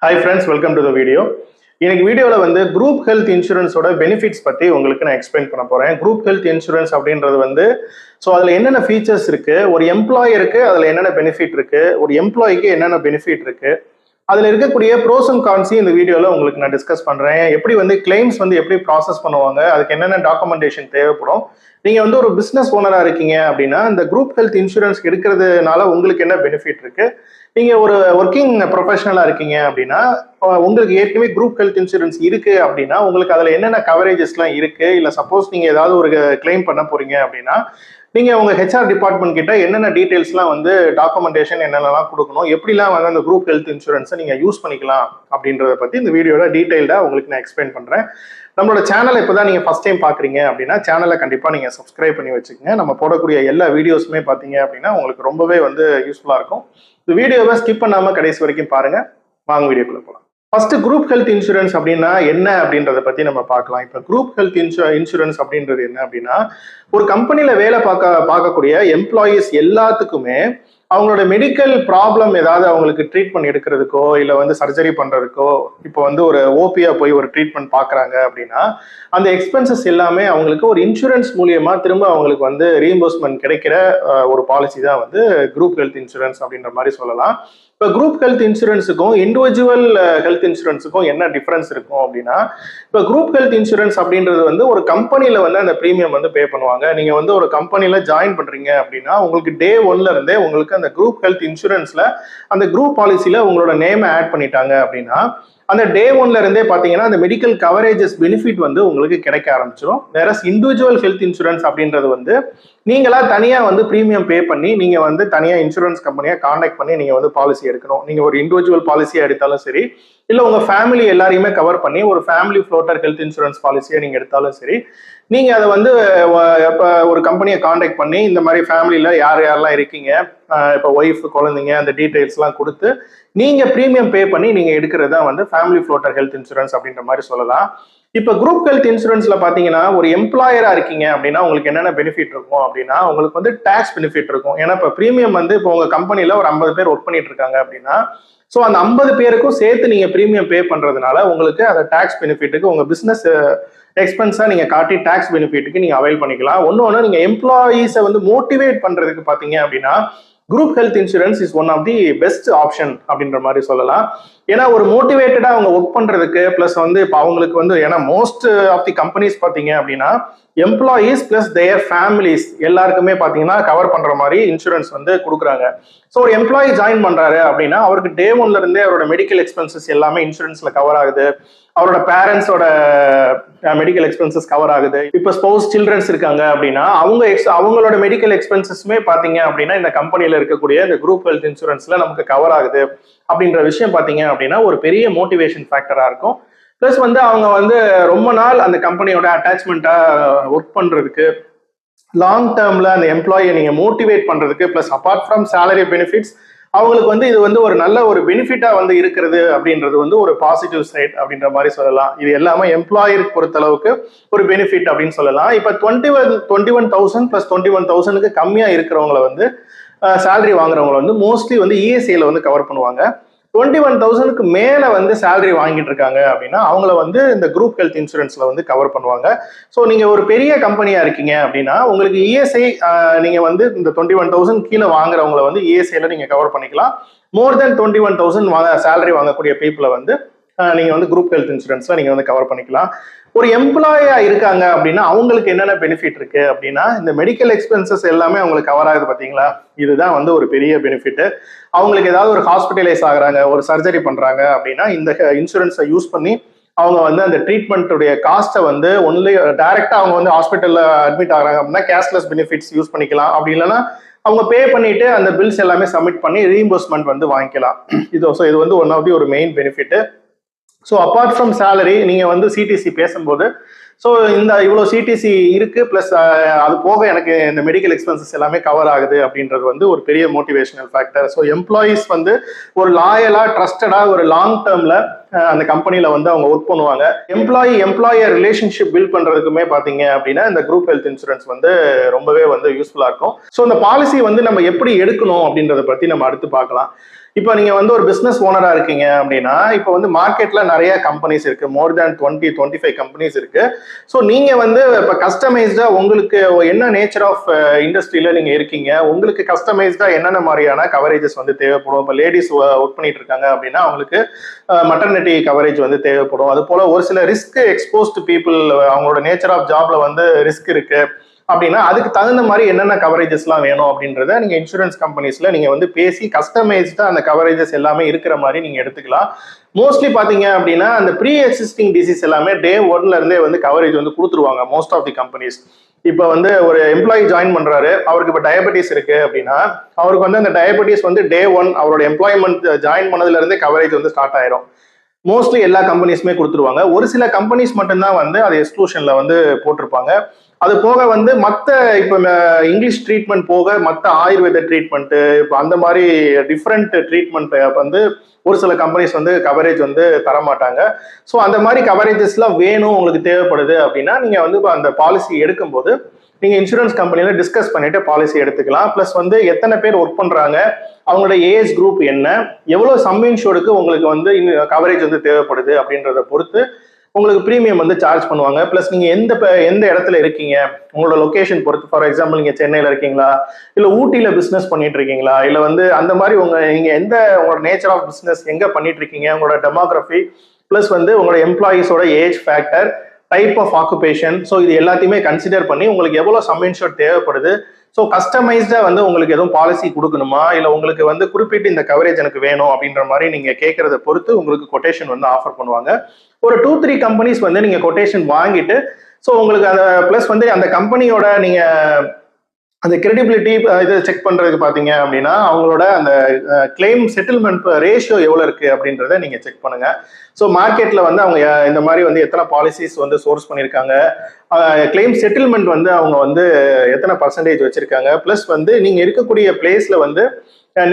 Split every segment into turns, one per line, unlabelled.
Hi friends, welcome to the video. இன்னைக்கு வீடியோல group health இன்சூரன்ஸோட benefits பத்தி உங்களுக்கு நான் எக்ஸ்பிளைன் பண்ண போறேன். குரூப் ஹெல்த் இன்சூரன்ஸ் அப்படின்றது ஸோ அதுல என்னென்ன ஃபீச்சர்ஸ் இருக்கு, ஒரு எம்ப்ளாயருக்கு அதுல என்னென்ன பெனிஃபிட் இருக்கு, ஒரு எம்ப்ளாய்க்கு என்னென்ன பெனிஃபிட் இருக்கு, அதுல இருக்கக்கூடிய ப்ரோஸ் அண்ட் கான்ஸையும் இந்த வீடியோல உங்களுக்கு நான் டிஸ்கஸ் பண்றேன். எப்படி கிளைம்ஸ் எப்படி ப்ராசஸ் பண்ணுவாங்க, அதுக்கு என்னென்ன டாக்குமெண்டேஷன் தேவைப்படும். நீங்க ஒரு பிசினஸ் ஓனரா இருக்கீங்க அப்படின்னா இந்த குரூப் ஹெல்த் இன்சூரன்ஸ் எடுக்கிறதுனால உங்களுக்கு என்ன பெனிஃபிட் இருக்கு. நீங்க ஒரு ஒர்க்கிங் ப்ரொஃபஷனலா இருக்கீங்க அப்படின்னா உங்களுக்கு ஏற்கனவே குரூப் ஹெல்த் இன்சூரன்ஸ் இருக்கு அப்படின்னா உங்களுக்கு அதுல என்னென்ன கவரேஜஸ்லாம் இருக்கு, இல்ல சப்போஸ் நீங்க ஏதாவது ஒரு கிளைம் பண்ண போறீங்க அப்படின்னா நீங்க உங்க ஹெச்ஆர் டிபார்ட்மெண்ட் கிட்ட என்னென்ன டீடைல்ஸ்லாம் டாக்குமெண்டேஷன் என்னென்னலாம் கொடுக்கணும், எப்படிலாம் அந்த குரூப் ஹெல்த் இன்சூரன்ஸை நீங்க யூஸ் பண்ணிக்கலாம் அப்படின்றத பத்தி இந்த வீடியோல டீடைல்டா உங்களுக்கு நான் எக்ஸ்பிளைன் பண்றேன். நம்மளோட சேனலை இப்போதான் நீங்க ஃபர்ஸ்ட் டைம் பாக்குறீங்க அப்படின்னா சேனலை கண்டிப்பா நீங்க சப்ஸ்கிரைப் பண்ணி வச்சுக்கோங்க. நம்ம போடக்கூடிய எல்லா வீடியோஸுமே பாத்தீங்க அப்படின்னா உங்களுக்கு ரொம்பவே யூஸ்ஃபுல்லா இருக்கும். இந்த வீடியோவை ஸ்கிப் பண்ணாம கடைசி வரைக்கும் பாருங்க. வாங்க வீடியோக்குள்ள போகலாம். ஃபர்ஸ்ட் குரூப் ஹெல்த் இன்சூரன்ஸ் அப்படின்னா என்ன அப்படின்றத பத்தி நம்ம பார்க்கலாம். இப்போ குரூப் ஹெல்த் இன்சூரன்ஸ் அப்படின்றது என்ன அப்படின்னா ஒரு கம்பெனில வேலை பார்க்கக்கூடிய எம்ப்ளாயீஸ் எல்லாத்துக்குமே அவங்களோட மெடிக்கல் ப்ராப்ளம் ஏதாவது அவங்களுக்கு ட்ரீட்மெண்ட் எடுக்கிறதுக்கோ இல்லை சர்ஜரி பண்றதுக்கோ இப்போ ஒரு ஓபியா போய் ஒரு ட்ரீட்மெண்ட் பார்க்குறாங்க அப்படின்னா அந்த எக்ஸ்பென்சஸ் எல்லாமே அவங்களுக்கு ஒரு இன்சூரன்ஸ் மூலியமா திரும்ப அவங்களுக்கு ரீஎம்பர்ஸ்மெண்ட் கிடைக்கிற ஒரு பாலிசி தான் குரூப் ஹெல்த் இன்சூரன்ஸ் அப்படின்ற மாதிரி சொல்லலாம். இப்போ குரூப் ஹெல்த் இன்சூரன்ஸுக்கும் இண்டிவிஜுவல் ஹெல்த் இன்சூரன்ஸுக்கும் என்ன டிஃபரன்ஸ் இருக்கும் அப்படின்னா இப்போ குரூப் ஹெல்த் இன்சூரன்ஸ் அப்படின்றது ஒரு கம்பெனில அந்த ப்ரீமியம் பே பண்ணுவாங்க. நீங்க ஒரு கம்பெனில ஜாயின் பண்றீங்க அப்படின்னா உங்களுக்கு டே 1ல இருந்தே உங்களுக்கு அந்த குரூப் ஹெல்த் இன்சூரன்ஸ்ல அந்த குரூப் பாலிசில உங்களோட நேம் ஆட் பண்ணிட்டாங்க அப்படின்னா அந்த டே 1ல இருந்தே பாத்தீங்கன்னா அந்த மெடிக்கல் கவரேஜஸ் பெனிஃபிட் உங்களுக்கு கிடைக்க ஆரம்பிச்சிடும். வேற இண்டிவிஜுவல் ஹெல்த் இன்சூரன்ஸ் அப்படின்றது நீங்களா தனியா பிரீமியம் பே பண்ணி நீங்க தனியா இன்சூரன்ஸ் கம்பெனியா கான்டாக்ட் பண்ணி நீங்க பாலிசி எடுக்கணும். நீங்க ஒரு இண்டிவிஜுவல் பாலிசியா எடுத்தாலும் சரி, இல்ல உங்க ஃபேமிலி எல்லாரையுமே கவர் பண்ணி ஒரு ஃபேமிலி ஃப்ளோட்டர் ஹெல்த் இன்சூரன்ஸ் பாலிசியா நீங்க எடுத்தாலும் சரி, நீங்க அதை இப்போ ஒரு கம்பெனியை கான்டாக்ட் பண்ணி இந்த மாதிரி ஃபேமிலியில யார் யாரெல்லாம் இருக்கீங்க, இப்போ ஒய்ஃப் குழந்தைங்க அந்த டீடைல்ஸ்லாம் கொடுத்து நீங்க ப்ரீமியம் பே பண்ணி நீங்க எடுக்கிறது தான் ஃபேமிலி ஃப்ளோட்டர் ஹெல்த் இன்சூரன்ஸ் அப்படின்ற மாதிரி சொல்லலாம். இப்போ குரூப் ஹெல்த் இன்சூரன்ஸ்ல பாத்தீங்கன்னா ஒரு எம்ப்ளாயரா இருக்கீங்க அப்படின்னா உங்களுக்கு என்னென்ன பெனிஃபிட் இருக்கும் அப்படின்னா உங்களுக்கு டாக்ஸ் பெனிஃபிட் இருக்கும். ஏன்னா இப்போ ப்ரீமியம் இப்போ உங்க கம்பெனில ஒரு 50 பேர் ஒர்க் பண்ணிட்டு இருக்காங்க அப்படின்னா ஸோ அந்த 50 பேருக்கும் சேர்த்து நீங்க ப்ரீமியம் பே பண்றதுனால உங்களுக்கு அந்த டாக்ஸ் பெனிஃபிட்டுக்கு உங்க பிசினஸ் எக்ஸ்பென்ஸா நீங்க காட்டி டாக்ஸ் பெனிஃபிட்டுக்கு நீங்க அவைல் பண்ணிக்கலாம். ஒன்னு நீங்க எம்ப்ளாயீஸை மோட்டிவேட் பண்றதுக்கு பாத்தீங்க அப்படின்னா group health insurance is one of the best option அப்படின்ற மாதிரி சொல்லலாம். ஏன்னா ஒரு மோட்டிவேட்டடா அவங்க ஒர்க் பண்றதுக்கு பிளஸ் இப்போ அவங்களுக்கு ஏன்னா மோஸ்ட் ஆஃப் தி கம்பெனிஸ் பாத்தீங்க அப்படின்னா எம்ப்ளாயீஸ் பிளஸ் தேர் ஃபேமிலிஸ் எல்லாருக்குமே பாத்தீங்கன்னா கவர் பண்ற மாதிரி இன்சூரன்ஸ் கொடுக்குறாங்க. ஸோ ஒரு எம்ப்ளாயி ஜாயின் பண்றாரு அப்படின்னா அவருக்கு டே 1ல இருந்தே அவரோட மெடிக்கல் எக்ஸ்பென்சஸ் எல்லாமே இன்சூரன்ஸ்ல கவர் ஆகுது. அவரோட பேரண்ட்ஸோட மெடிக்கல் எக்ஸ்பென்சஸ் கவர் ஆகுது. இப்போ ஸ்பௌஸ் சில்ட்ரன்ஸ் இருக்காங்க அப்படின்னா அவங்களோட மெடிக்கல் எக்ஸ்பென்சஸுமே பாத்தீங்க அப்படின்னா இந்த கம்பெனில இருக்கக்கூடிய இந்த குரூப் ஹெல்த் இன்சூரன்ஸ்ல நமக்கு கவர் ஆகுது அப்படின்ற விஷயம் பாத்தீங்க அப்படின்னா ஒரு பெரிய மோட்டிவேஷன் ஃபேக்டரா இருக்கும். பிளஸ் அவங்க ரொம்ப நாள் அந்த கம்பெனியோட அட்டாச்மெண்ட்டா ஒர்க் பண்றதுக்கு லாங் டேர்ம்ல அந்த எம்ப்ளாயை நீங்க மோட்டிவேட் பண்றதுக்கு plus apart from salary benefits அவங்களுக்கு இது ஒரு நல்ல ஒரு பெனிஃபிட்டா இருக்கிறது அப்படின்றது ஒரு பாசிட்டிவ் சைட் அப்படின்ற மாதிரி சொல்லலாம். இது எல்லாமே எம்ப்ளாயருக்கு பொறுத்த அளவுக்கு ஒரு பெனிஃபிட் அப்படின்னு சொல்லலாம். இப்ப 21,000 பிளஸ் 21,000க்கு கம்மியா இருக்கிறவங்களை சேலரி வாங்குறவங்களை மோஸ்ட்லி இஎஸ்ஐல கவர் பண்ணுவாங்க. 21,000க்கு மேல சேலரி வாங்கிட்டு இருக்காங்க அப்படின்னா அவங்கள இந்த குரூப் ஹெல்த் இன்சூரன்ஸ்ல கவர் பண்ணுவாங்க. ஸோ நீங்க ஒரு பெரிய கம்பெனியா இருக்கீங்க அப்படின்னா உங்களுக்கு இஎஸ்ஐ நீங்க இந்த 21,000 கீழே வாங்குறவங்களை இஎஸ்ஐல நீங்க கவர் பண்ணிக்கலாம். மோர் தென் 21,000 சேலரி வாங்கக்கூடிய பீப்புளை நீங்க குரூப் ஹெல்த் இன்சூரன்ஸ்ல நீங்க கவர் பண்ணிக்கலாம். ஒரு எம்ப்ளாயா இருக்காங்க அப்படின்னா அவங்களுக்கு என்னென்ன பெனிஃபிட் இருக்கு அப்படின்னா இந்த மெடிக்கல் எக்ஸ்பென்சஸ் எல்லாமே அவங்களுக்கு கவர் ஆகுது பாத்தீங்களா, இதுதான் ஒரு பெரிய பெனிஃபிட். அவங்களுக்கு ஏதாவது ஒரு ஹாஸ்பிட்டலைஸ் ஆகுறாங்க, ஒரு சர்ஜரி பண்றாங்க அப்படின்னா இந்த இன்சூரன்ஸை யூஸ் பண்ணி அவங்க அந்த ட்ரீட்மெண்ட்டுடைய காஸ்ட்டை ஒன்லி டைரக்டா அவங்க ஹாஸ்பிட்டல்ல அட்மிட் ஆகுறாங்க அப்படின்னா கேஷ்லெஸ் பெனிஃபிட்ஸ் யூஸ் பண்ணிக்கலாம். அப்படி இல்லைன்னா அவங்க பே பண்ணிட்டு அந்த பில்ஸ் எல்லாமே சப்மிட் பண்ணி ரீஎம்பர்ஸ்மெண்ட் வாங்கிக்கலாம். இது ஒன் ஆஃப் தி ஒரு main benefit. So apart from salary நீங்க சிடிசி பேசும்போது ஸோ இவ்வளோ சிடிசி இருக்கு பிளஸ் அது போக எனக்கு இந்த மெடிக்கல் எக்ஸ்பென்சஸ் எல்லாமே கவர் ஆகுது அப்படின்றது ஒரு பெரிய மோட்டிவேஷனல் ஃபேக்டர். ஸோ எம்ப்ளாயீஸ் ஒரு லாயலா ட்ரஸ்டடா ஒரு லாங் டேர்ம்ல அந்த கம்பெனில அவங்க ஒர்க் பண்ணுவாங்க. எம்ப்ளாயர் ரிலேஷன்ஷிப் பில்ட் பண்றதுக்குமே பாத்தீங்க அப்படின்னா இந்த குரூப் ஹெல்த் இன்சூரன்ஸ் ரொம்பவே யூஸ்ஃபுல்லா இருக்கும். ஸோ இந்த பாலிசி நம்ம எப்படி எடுக்கணும் அப்படின்றத பத்தி நம்ம அடுத்து பார்க்கலாம். இப்போ நீங்க வந்து ஒரு பிசினஸ் ஓனரா இருக்கீங்க அப்படின்னா, இப்போ வந்து மார்க்கெட்ல நிறைய கம்பெனிஸ் இருக்கு. மோர் தேன் 25 கம்பெனிஸ் இருக்கு. ஸோ நீங்க வந்து இப்போ கஸ்டமைஸ்டா உங்களுக்கு என்ன நேச்சர் ஆஃப் இண்டஸ்ட்ரியில நீங்க இருக்கீங்க, உங்களுக்கு கஸ்டமைஸ்டா என்னென்ன மாதிரியான கவரேஜஸ் வந்து தேவைப்படும். இப்போ லேடிஸ் ஒர்க் பண்ணிட்டு இருக்காங்க அப்படின்னா அவங்களுக்கு மட்டர்னிட்டி கவரேஜ் வந்து தேவைப்படும். அது போல ஒரு சில ரிஸ்க் எக்ஸ்போஸ்ட் பீப்புள், அவங்களோட நேச்சர் ஆஃப் ஜாப்ல வந்து ரிஸ்க் இருக்கு அப்படின்னா அதுக்கு தகுந்த மாதிரி என்னென்ன கவரேஜஸ்லாம் வேணும் அப்படின்றத நீங்க இன்சூரன்ஸ் கம்பெனிஸ்ல நீங்க வந்து பேசி கஸ்டமைஸ்டா அந்த கவரேஜஸ் எல்லாமே இருக்கிற மாதிரி நீங்க எடுத்துக்கலாம். மோஸ்ட்லி பாத்தீங்க அப்படின்னா அந்த ப்ரீ எக்ஸிஸ்டிங் டிசீஸ் எல்லாமே டே 1ல இருந்தே வந்து கவரேஜ் வந்து கொடுத்துருவாங்க மோஸ்ட் ஆஃப் தி கம்பெனிஸ். இப்போ வந்து ஒரு எம்ப்ளாயி ஜாயின் பண்றாரு, அவருக்கு இப்போ டயபெட்டிஸ் இருக்கு அப்படின்னா அவருக்கு வந்து அந்த டயபெட்டிஸ் வந்து டே 1 அவரோட எம்ப்ளாய்மெண்ட் ஜாயின் பண்ணதுல இருந்தே கவரேஜ் வந்து ஸ்டார்ட் ஆயிரும். மோஸ்ட்லி எல்லா கம்பெனிஸுமே கொடுத்துருவாங்க. ஒரு சில கம்பெனிஸ் மட்டும்தான் வந்து அது எக்ஸ்க்ளூஷன்ல வந்து போட்டிருப்பாங்க. அது போக வந்து மற்ற இப்போ இங்கிலீஷ் ட்ரீட்மெண்ட் போக மற்ற ஆயுர்வேத ட்ரீட்மெண்ட், இப்போ அந்த மாதிரி டிஃப்ரெண்ட் ட்ரீட்மெண்ட் வந்து ஒரு சில கம்பெனிஸ் வந்து கவரேஜ் வந்து தரமாட்டாங்க. ஸோ அந்த மாதிரி கவரேஜஸ்லாம் வேணும் உங்களுக்கு தேவைப்படுது அப்படின்னா நீங்க வந்து அந்த பாலிசி எடுக்கும்போது நீங்க இன்சூரன்ஸ் கம்பெனியில டிஸ்கஸ் பண்ணிட்டு பாலிசி எடுத்துக்கலாம். பிளஸ் வந்து எத்தனை பேர் ஒர்க் பண்றாங்க, அவங்களோட ஏஜ் குரூப் என்ன, எவ்வளவு சம் இன்சூர்டுக்கு உங்களுக்கு வந்து கவரேஜ் வந்து தேவைப்படுது அப்படின்றத பொறுத்து உங்களுக்கு ப்ரீமியம் வந்து சார்ஜ் பண்ணுவாங்க. பிளஸ் நீங்க எந்த இடத்துல இருக்கீங்க, உங்களோட லொகேஷன் பொறுத்து. ஃபார் எக்ஸாம்பிள் நீங்க சென்னையில இருக்கீங்களா, இல்ல ஊட்டியில பிசினஸ் பண்ணிட்டு இருக்கீங்களா, இல்ல வந்து அந்த மாதிரி நீங்க உங்களோட நேச்சர் ஆஃப் பிசினஸ் எங்க பண்ணிட்டு இருக்கீங்க, உங்களோட டெமோகிராஃபி, பிளஸ் வந்து உங்களோட எம்ப்ளாயீஸோட age factor, type of occupation, so இது எல்லாத்தையுமே கன்சிடர் பண்ணி உங்களுக்கு எவ்வளவு சம் இன்சூர்ட் தேவைப்படுது. ஸோ கஸ்டமைஸ்டா வந்து உங்களுக்கு எதுவும் பாலிசி கொடுக்கணுமா, இல்லை உங்களுக்கு வந்து குறிப்பிட்டு இந்த கவரேஜ் எனக்கு வேணும் அப்படின்ற மாதிரி நீங்க கேட்கறத பொறுத்து உங்களுக்கு கொட்டேஷன் வந்து ஆஃபர் பண்ணுவாங்க. ஒரு 2-3 கம்பெனிஸ் வந்து நீங்க கொட்டேஷன் வாங்கிட்டு, ஸோ உங்களுக்கு அந்த பிளஸ் வந்து அந்த கம்பெனியோட நீங்க அந்த கிரெடிபிலிட்டி இது செக் பண்றதுக்கு பாத்தீங்க அப்படின்னா அவங்களோட அந்த கிளைம் செட்டில்மெண்ட் ரேஷியோ எவ்வளவு இருக்கு அப்படின்றத நீங்க செக் பண்ணுங்க. ஸோ மார்க்கெட்ல வந்து அவங்க இந்த மாதிரி வந்து எத்தனை பாலிசிஸ் வந்து சோர்ஸ் பண்ணியிருக்காங்க, கிளைம் செட்டில்மெண்ட் வந்து அவங்க வந்து எத்தனை பர்சன்டேஜ் வச்சிருக்காங்க, பிளஸ் வந்து நீங்க இருக்கக்கூடிய பிளேஸ்ல வந்து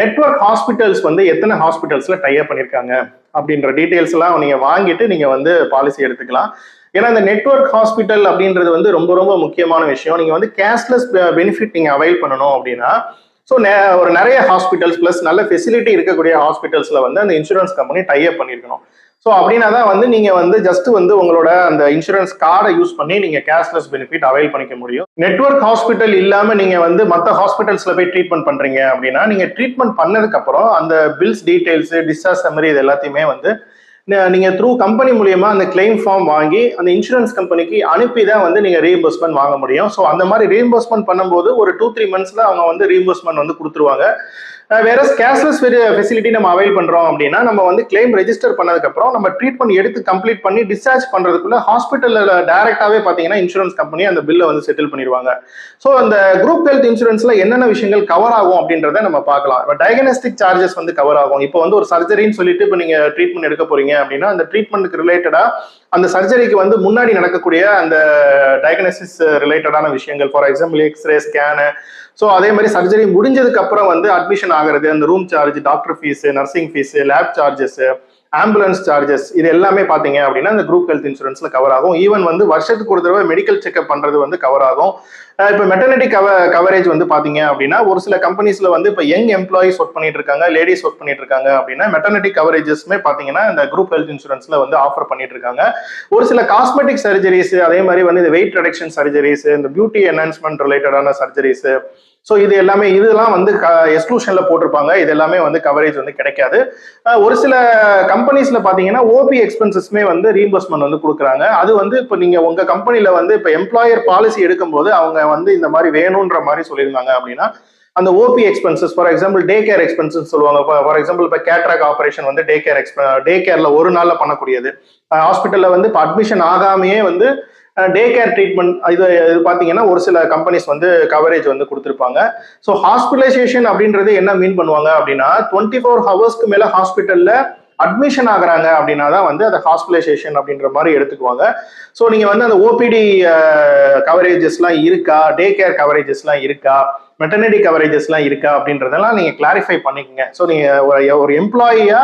நெட்வொர்க் ஹாஸ்பிட்டல்ஸ் வந்து எத்தனை ஹாஸ்பிட்டல்ஸ்ல டைப் பண்ணியிருக்காங்க அப்படின்ற டீடைல்ஸ் எல்லாம் நீங்க வாங்கிட்டு நீங்க வந்து பாலிசி எடுத்துக்கலாம். ஏன்னா இந்த நெட்வொர்க் ஹாஸ்பிட்டல் அப்படின்றது வந்து ரொம்ப ரொம்ப முக்கியமான விஷயம். நீங்க வந்து கேஷ்லெஸ் பெனிஃபிட் நீங்க அவைல் பண்ணணும் அப்படின்னா ஸோ ஒரு நிறைய ஹாஸ்பிட்டல்ஸ் பிளஸ் நல்ல ஃபெசிலிட்டி இருக்கக்கூடிய ஹாஸ்பிட்டல்ஸ்ல வந்து அந்த இன்சூரன்ஸ் கம்பெனி டைப் பண்ணியிருக்கணும். ஸோ அப்படின்னா தான் வந்து நீங்க வந்து ஜஸ்ட் வந்து உங்களோட அந்த இன்சூரன்ஸ் கார்டை யூஸ் பண்ணி நீங்க கேஷ்லெஸ் பெனிஃபிட் அவைல் பண்ணிக்க முடியும். நெட்வொர்க் ஹாஸ்பிட்டல் இல்லாம நீங்க வந்து மற்ற ஹாஸ்பிட்டல்ஸ்ல போய் ட்ரீட்மெண்ட் பண்றீங்க அப்படின்னா நீங்க ட்ரீட்மெண்ட் பண்ணதுக்கு அப்புறம் அந்த பில்ஸ் டீடைல்ஸ், டிஸ்சார்ஜ் சம்மரி, இது எல்லாத்தையுமே வந்து நீங்க த்ரூ கம்பெனி மூலியமா அந்த கிளைம் ஃபார்ம் வாங்கி அந்த இன்சூரன்ஸ் கம்பெனிக்கு அனுப்பி தான் வந்து நீங்க ரீஎம்பர்ஸ்மெண்ட் வாங்க முடியும். ஸோ அந்த மாதிரி ரீஎம்பர்ஸ்மெண்ட் பண்ணும்போது ஒரு 2-3 monthsல அவங்க வந்து ரீஎம்பர்ஸ்மெண்ட் வந்து கொடுத்துருவாங்க. வேற கேஷ்லெஸ் ஃபெசிலிட்டி நம்ம அவைல் பண்றோம் அப்படின்னா நம்ம வந்து கிளைம் ரெஜிஸ்டர் பண்ணதுக்கு அப்புறம் நம்ம ட்ரீட்மெண்ட் எடுத்து கம்ப்ளீட் பண்ணி டிஸ்சார்ஜ் பண்றதுக்குள்ள ஹாஸ்பிட்டல்ல டைரக்டாவே பாத்தீங்கன்னா இன்சூரன்ஸ் கம்பெனி அந்த பில்லை வந்து செட்டில் பண்ணிடுவாங்க. ஸோ அந்த குரூப் ஹெல்த் இன்சூரன்ஸ்ல என்னென்ன விஷயங்கள் கவர் ஆகும் அப்படின்றத நம்ம பார்க்கலாம். இப்போ டயக்னாஸ்டிக் சார்ஜஸ் வந்து கவர் ஆகும். இப்போ வந்து ஒரு சர்ஜரின்னு சொல்லிட்டு இப்போ நீங்க ட்ரீட்மெண்ட் எடுக்க போறீங்க அப்படின்னா அந்த ட்ரீட்மெண்ட்டுக்கு ரிலேட்டடா அந்த சர்ஜரிக்கு வந்து முன்னாடி நடக்கக்கூடிய அந்த டயக்னோசிஸ் ரிலேட்டடான விஷயங்கள், for example x ray, scan, so அதே மாதிரி சர்ஜரி முடிஞ்சதுக்கு அப்புறம் வந்து அட்மிஷன் ஆகிறது, அந்த room charge, doctor fees, nursing fees, lab charges, ambulance charges, இது எல்லாமே பாத்தீங்க அப்படின்னா இந்த குரூப் ஹெல்த் இன்சூரன்ஸ்ல கவர் ஆகும். ஈவன் வந்து வருஷத்துக்கு ஒரு தடவை மெடிக்கல் செக்அப் பண்றது வந்து கவர் ஆகும். இப்போ மெட்டர்னிட்டி கவரேஜ் வந்து பாத்தீங்க அப்படின்னா ஒரு சில கம்பெனிஸ்ல வந்து இப்போ யங் எம்ப்ளாயிஸ் ஒர்க் பண்ணிட்டு இருக்காங்க, லேடிஸ் ஒர்க் பண்ணிட்டு இருக்காங்க அப்படின்னா மெட்டர்னிட்டி கவரேஜஸ்மே பாத்தீங்கன்னா இந்த குரூப் ஹெல்த் இன்சூரன்ஸ்ல வந்து ஆஃபர் பண்ணிட்டு இருக்காங்க. ஒரு சில காஸ்மெட்டிக் சர்ஜரிஸ், அதே மாதிரி வந்து இந்த வெயிட் ரிடக்ஷன் சர்ஜரிஸ், இந்த பியூட்டி என்ஹான்ஸ்மெண்ட் ரிலேட்டடான சர்ஜரிஸ், ஸோ இதெல்லாம் வந்து எக்ஸ்க்ளூஷன்ல போட்டிருப்பாங்க. இது எல்லாமே வந்து கவரேஜ் வந்து கிடைக்காது. ஒரு சில கம்பெனிஸ்ல பாத்தீங்கன்னா ஓபி எக்ஸ்பென்சஸ்மே வந்து ரீஎம்பர்ஸ்மெண்ட் வந்து கொடுக்குறாங்க. அது வந்து இப்போ நீங்க உங்க கம்பெனில வந்து இப்போ எம்ப்ளாயர் பாலிசி எடுக்கும்போது அவங்க வந்து இந்த மாதிரி வேணும்ன்ற மாதிரி சொல்லியிருந்தாங்க அப்படின்னா அந்த OP expenses, for example day care expenses சொல்லுவாங்க. ஃபார் எக்ஸாம்பிள் இப்போ கேட்ராக் ஆபரேஷன் வந்து டே கேர்ல ஒரு நாள்ல பண்ணக்கூடியது. ஹாஸ்பிட்டல்ல வந்து இப்போ அட்மிஷன் ஆகாமையே வந்து டே கேர் ட்ரீட்மெண்ட் இது பாத்தீங்கன்னா ஒரு சில கம்பெனிஸ் வந்து கவரேஜ் வந்து கொடுத்துருப்பாங்க. ஸோ ஹாஸ்பிட்டலைசேஷன் அப்படின்றது என்ன மீன் பண்ணுவாங்க அப்படின்னா 24 hours மேல ஹாஸ்பிட்டல்ல அட்மிஷன் ஆகுறாங்க அப்படின்னா தான் வந்து அதை ஹாஸ்பிட்டலைசேஷன் அப்படின்ற மாதிரி எடுத்துக்குவாங்க. ஸோ நீங்க வந்து அந்த ஓபிடி கவரேஜஸ்லாம் இருக்கா, டே கேர் கவரேஜஸ்லாம் இருக்கா, மெட்டர்னிட்டி கவரேஜஸ்லாம் இருக்கா அப்படின்றதெல்லாம் நீங்க கிளாரிஃபை பண்ணிக்கோங்க. ஸோ நீங்க ஒரு எம்ப்ளாயியா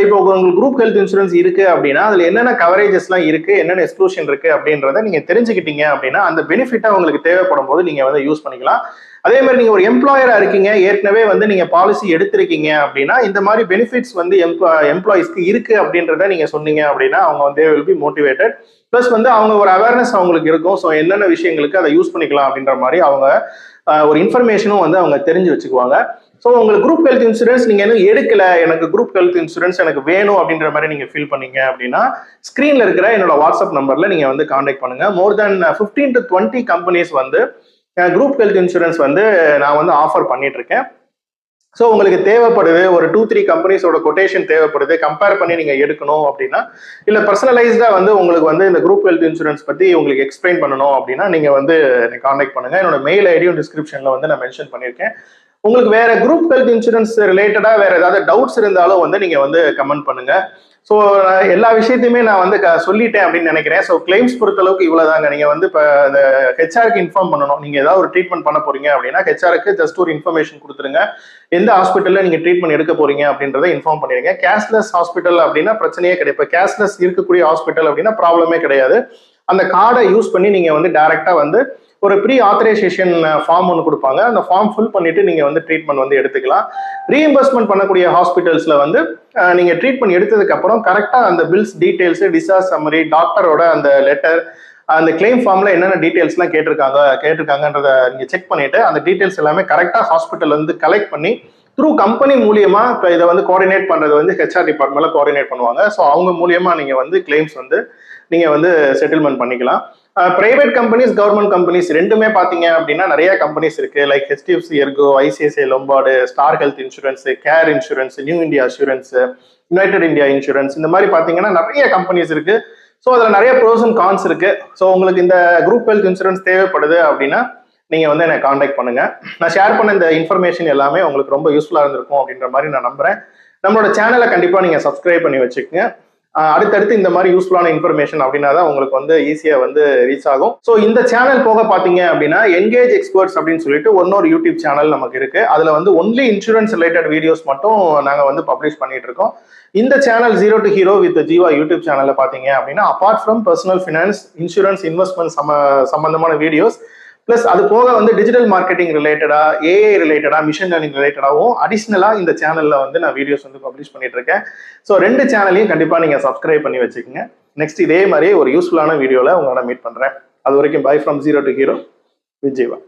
இப்போ உங்களுக்கு குரூப் ஹெல்த் இன்சூரன்ஸ் இருக்கு அப்படின்னா அதுல என்னென்ன கவரேஜஸ்லாம் இருக்கு, என்னென்ன எக்ஸ்க்ளூஷன் இருக்கு அப்படின்றத நீங்க தெரிஞ்சுக்கிட்டீங்க அப்படின்னா அந்த பெனிஃபிட்டா உங்களுக்கு தேவைப்படும் போது நீங்க வந்து யூஸ் பண்ணிக்கலாம். அதே மாதிரி நீங்க ஒரு எம்ப்ளாயரா இருக்கீங்க, ஏற்கனவே வந்து நீங்க பாலிசி எடுத்திருக்கீங்க அப்படின்னா இந்த மாதிரி பெனிஃபிட்ஸ் வந்து எம்ப்ளாயிஸ்க்கு இருக்கு அப்படின்றத நீங்க சொன்னீங்க அப்படின்னா அவங்க வந்து வில் பி மோட்டிவேட்டட். பிளஸ் வந்து அவங்க ஒரு அவேர்னஸ் அவங்களுக்கு இருக்கும். ஸோ என்னென்ன விஷயங்களுக்கு அதை யூஸ் பண்ணிக்கலாம் அப்படின்ற மாதிரி அவங்க ஒரு இன்ஃபர்மேஷனும் வந்து அவங்க தெரிஞ்சு வச்சுக்குவாங்க. ஸோ உங்களுக்கு குரூப் ஹெல்த் இன்சூரன்ஸ் நீங்க இன்னும் எடுக்கல, எனக்கு குரூப் ஹெல்த் இன்சூரன்ஸ் எனக்கு வேணும் அப்படின்ற மாதிரி நீங்க ஃபீல் பண்ணீங்க அப்படின்னா ஸ்கிரீன்ல இருக்கிற என்னோட வாட்ஸ்அப் நம்பர்ல நீங்க வந்து கான்டாக்ட் பண்ணுங்க. மோர் தென் 15 to 20 கம்பெனிஸ் வந்து குரூப் ஹெல்த் இன்சூரன்ஸ் வந்து நான் வந்து ஆஃபர் பண்ணிட்டு இருக்கேன். ஸோ உங்களுக்கு தேவைப்படுது, ஒரு 2-3 கம்பெனிஸோட கொட்டேஷன் தேவைப்படுது, கம்பேர் பண்ணி நீங்க எடுக்கணும் அப்படின்னா, இல்லை பர்சனலைஸ்டா வந்து உங்களுக்கு வந்து இந்த குரூப் ஹெல்த் இன்சூரன்ஸ் பத்தி உங்களுக்கு எக்ஸ்பிளைன் பண்ணணும் அப்படின்னா நீங்க வந்து கான்டாக்ட் பண்ணுங்க. என்னோட மெயில் ஐடியும் டிஸ்கிரிப்ஷன்ல வந்து நான் மென்ஷன் பண்ணியிருக்கேன். உங்களுக்கு வேற குரூப் ஹெல்த் இன்சூரன்ஸ் ரிலேட்டடா வேற ஏதாவது டவுட்ஸ் இருந்தாலும் வந்து நீங்க வந்து கமெண்ட் பண்ணுங்க. ஸோ எல்லா விஷயத்தையுமே நான் வந்து சொல்லிட்டேன் அப்படின்னு நினைக்கிறேன். ஸோ கிளைம்ஸ் பொறுத்தளவுக்கு இவ்வளவுதாங்க. நீங்க வந்து இப்போ இந்த ஹெச்ஆருக்கு இன்ஃபார்ம் பண்ணணும். நீங்க ஏதாவது ஒரு ட்ரீட்மெண்ட் பண்ண போறீங்க அப்படின்னா ஹெச்ஆருக்கு ஜஸ்ட் ஒரு இன்ஃபர்மேஷன் கொடுத்துருங்க. எந்த ஹாஸ்பிட்டல்ல நீங்க ட்ரீட்மெண்ட் எடுக்க போறீங்க அப்படின்றத இன்ஃபார்ம் பண்ணிருங்க. கேஷ்லெஸ் ஹாஸ்பிட்டல் அப்படின்னா பிரச்சனையே கிடையாது. இப்போ கேஷ்லெஸ் இருக்கக்கூடிய ஹாஸ்பிட்டல் அப்படின்னா ப்ராப்ளமே கிடையாது. அந்த கார்டை யூஸ் பண்ணி நீங்க வந்து டைரக்டா வந்து ஒரு ப்ரீ ஆத்தரைசேஷன் ஃபார்ம் ஒன்று கொடுப்பாங்க. அந்த ஃபார்ம் ஃபில் பண்ணிட்டு நீங்க வந்து ட்ரீட்மெண்ட் வந்து எடுத்துக்கலாம். ரீஎம்பர்ஸ்மெண்ட் பண்ணக்கூடிய ஹாஸ்பிட்டல்ஸ்ல வந்து நீங்க ட்ரீட்மெண்ட் எடுத்ததுக்கு அப்புறம் கரெக்டா அந்த பில்ஸ் டீடைல்ஸ், டிசார்ஜ் சம்மரி, டாக்டரோட அந்த லெட்டர், அந்த கிளைம் ஃபார்ம்ல என்னென்ன டீடைல்ஸ்லாம் கேட்டிருக்காங்கன்றத நீங்க செக் பண்ணிட்டு அந்த டீடைல்ஸ் எல்லாமே கரெக்டா ஹாஸ்பிட்டல் வந்து கலெக்ட் பண்ணி த்ரூ கம்பெனி மூலியமா இப்போ இதை வந்து கோஆர்டினேட் பண்றது வந்து ஹெச்ஆர் டிபார்ட்மெண்ட்ல கோஆர்டினேட் பண்ணுவாங்க. ஸோ அவங்க மூலியமா நீங்க வந்து கிளைம்ஸ் வந்து நீங்க வந்து செட்டில்மெண்ட் பண்ணிக்கலாம். பிரைவேட் கம்பெனிஸ், கவர்மெண்ட் கம்பெனிஸ் ரெண்டுமே பாத்தீங்க அப்படின்னா நிறைய கம்பெனிஸ் இருக்கு. Like HDFC Ergo, ICICI Lombard, Star Health Insurance, Care Insurance, New India Assurance, United India Insurance, இந்த மாதிரி பாத்தீங்கன்னா நிறைய கம்பெனிஸ் இருக்கு. ஸோ அதுல நிறைய ப்ரோஸ் அண்ட் கான்ஸ் இருக்கு. ஸோ உங்களுக்கு இந்த குரூப் ஹெல்த் இன்சூரன்ஸ் தேவைப்படுது அப்படின்னா நீங்க வந்து என்னை கான்டாக்ட் பண்ணுங்க. நான் ஷேர் பண்ண இந்த இன்ஃபர்மேஷன் எல்லாமே உங்களுக்கு ரொம்ப யூஸ்ஃபுல்லா இருந்திருக்கும் அப்படின்ற மாதிரி நான் நம்புறேன். நம்மளோட சேனலை கண்டிப்பா நீங்க சப்ஸ்கிரைப் பண்ணி வச்சுக்கோங்க. அடுத்தடுத்து இந்த மாதிரி யூஸ்ஃபுல்லான இன்ஃபர்மேஷன் அப்படின்னா தான் உங்களுக்கு வந்து ஈஸியா வந்து ரீச் ஆகும். ஸோ இந்த சேனல் போக பாத்தீங்க அப்படின்னா என்கேஜ் எக்ஸ்பர்ட்ஸ் அப்படின்னு சொல்லிட்டு இன்னொரு யூடியூப் சேனல் நமக்கு இருக்கு. அதுல வந்து ஒன்லி இன்சூரன்ஸ் ரிலேட்டட் வீடியோஸ் மட்டும் நாங்க வந்து பப்ளிஷ் பண்ணிட்டு இருக்கோம். இந்த channel zero to hero with Jeeva YouTube சேனல்ல பாத்தீங்க அப்படின்னா apart from personal finance, insurance, investment சம்பந்தமான வீடியோஸ், பிளஸ் அது போக வந்து டிஜிட்டல் மார்க்கெட்டிங் ரிலேட்டடா, ஏஐ ரிலேட்டடா, மிஷின் லேர்னிங் ரிலேட்டடாகவும் அடிஷ்னலா இந்த சேனல்ல வந்து நான் வீடியோஸ் வந்து பப்ளிஷ் பண்ணிட்டு இருக்கேன். ஸோ 2 சேனலையும் கண்டிப்பா நீங்க சப்ஸ்கிரைப் பண்ணி வச்சுக்கோங்க. நெக்ஸ்ட் இதே மாதிரி ஒரு யூஸ்ஃபுல்லான வீடியோல உங்களோட மீட் பண்றேன். அது வரைக்கும் by from zero to hero with Jeeva.